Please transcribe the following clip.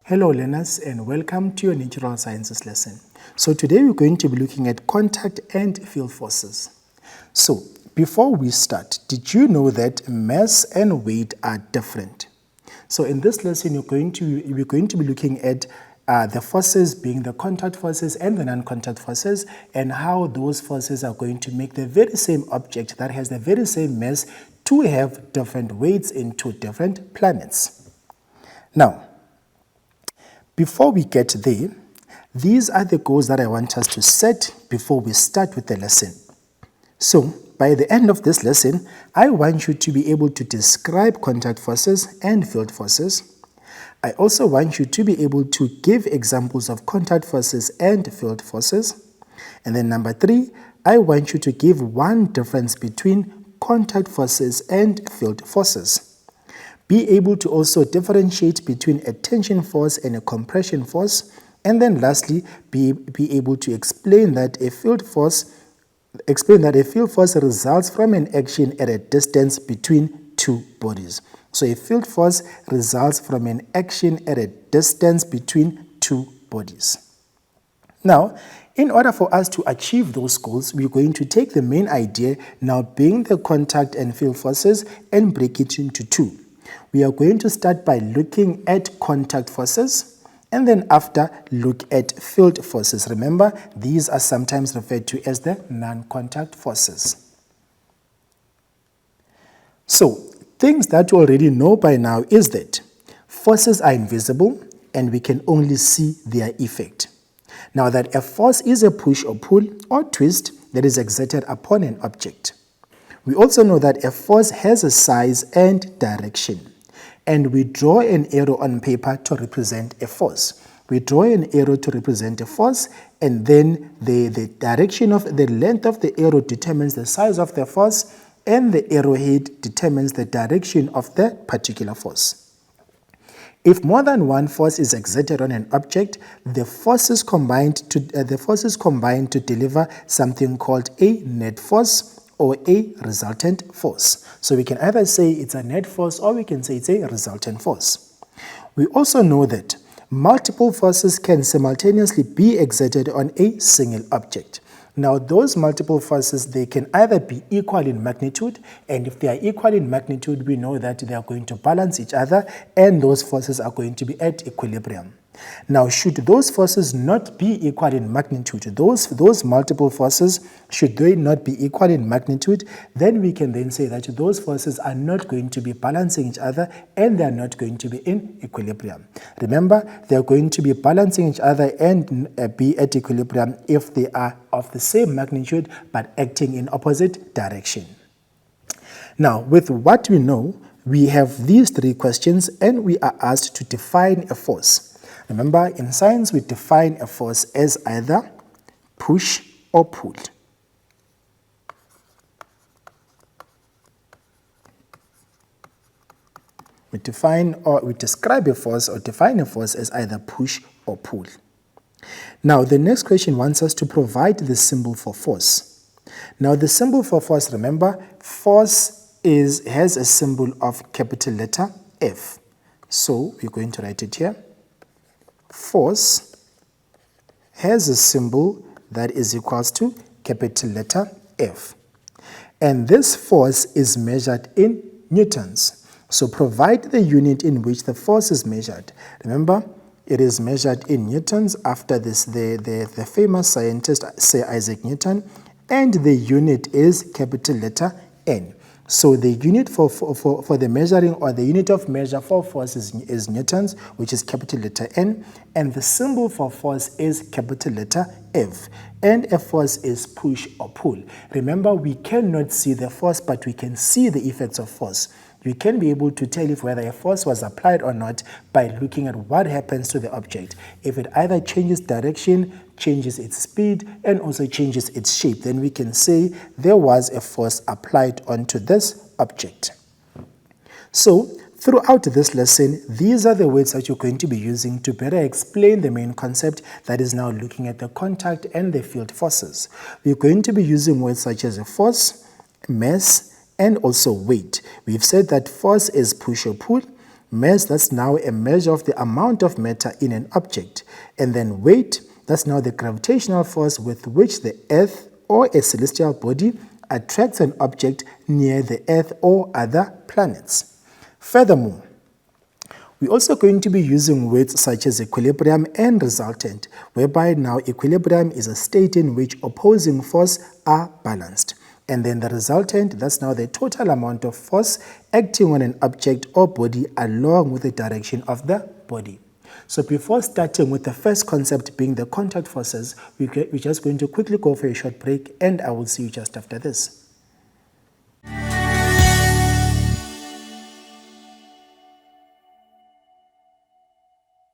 Hello learners and welcome to your natural sciences lesson. So today we're going to be looking at contact and field forces. So before we start, did you know that mass and weight are different? So in this lesson we're going to be looking at the forces being the contact forces and the non-contact forces, and how those forces are going to make the very same object that has the very same mass to have different weights in two different planets. Now, before we get there, these are the goals that I want us to set before we start with the lesson. So, by the end of this lesson, I want you to be able to describe contact forces and field forces. I also want you to be able to give examples of contact forces and field forces. And then number 3, I want you to give one difference between contact forces and field forces. Be able to also differentiate between a tension force and a compression force, and then lastly, be able to explain that a field force results from an action at a distance between two bodies. So a field force results from an action at a distance between two bodies. Now, in order for us to achieve those goals, we're going to take the main idea now being the contact and field forces and break it into two. We are going to start by looking at contact forces and then after look at field forces. Remember, these are sometimes referred to as the non-contact forces. So, things that you already know by now is that forces are invisible and we can only see their effect. Now that a force is a push or pull or twist that is exerted upon an object. We also know that a force has a size and direction. And we draw an arrow on paper to represent a force. We draw an arrow to represent a force, and then the direction of the length of the arrow determines the size of the force, and the arrowhead determines the direction of the particular force. If more than one force is exerted on an object, the forces combine to deliver something called a net force or a resultant force. So we can either say it's a net force or we can say it's a resultant force. We also know that multiple forces can simultaneously be exerted on a single object. Now those multiple forces, they can either be equal in magnitude, and if they are equal in magnitude, we know that they are going to balance each other and those forces are going to be at equilibrium. Now, should those forces not be equal in magnitude, those multiple forces, should they not be equal in magnitude, then we can then say that those forces are not going to be balancing each other and they are not going to be in equilibrium. Remember, they are going to be balancing each other and be at equilibrium if they are of the same magnitude but acting in opposite direction. Now, with what we know, we have these 3 questions and we are asked to define a force. Remember, in science, we define a force as either push or pull. We describe a force or define a force as either push or pull. Now, the next question wants us to provide the symbol for force. Now, the symbol for force, remember, force has a symbol of capital letter F. So, we're going to write it here. Force has a symbol that is equals to capital letter F. And this force is measured in newtons. So provide the unit in which the force is measured. Remember, it is measured in newtons after this, the famous scientist Sir Isaac Newton, and the unit is capital letter N. So the unit for the measuring, or the unit of measure for force is newtons, which is capital letter N, and the symbol for force is capital letter F. And a force is push or pull. Remember, we cannot see the force, but we can see the effects of force. You can be able to tell if whether a force was applied or not by looking at what happens to the object. If it either changes direction, changes its speed, and also changes its shape, then we can say there was a force applied onto this object. So, throughout this lesson, these are the words that you're going to be using to better explain the main concept that is now looking at the contact and the field forces. We're going to be using words such as a force, mass, and also weight. We've said that force is push or pull, Mass, that's now a measure of the amount of matter in an object. And then weight, that's now the gravitational force with which the Earth or a celestial body attracts an object near the Earth or other planets. Furthermore, we're also going to be using words such as equilibrium and resultant, whereby now equilibrium is a state in which opposing forces are balanced. And then the resultant, that's now the total amount of force acting on an object or body along with the direction of the body. So before starting with the first concept being the contact forces, we're just going to quickly go for a short break, and I will see you just after this.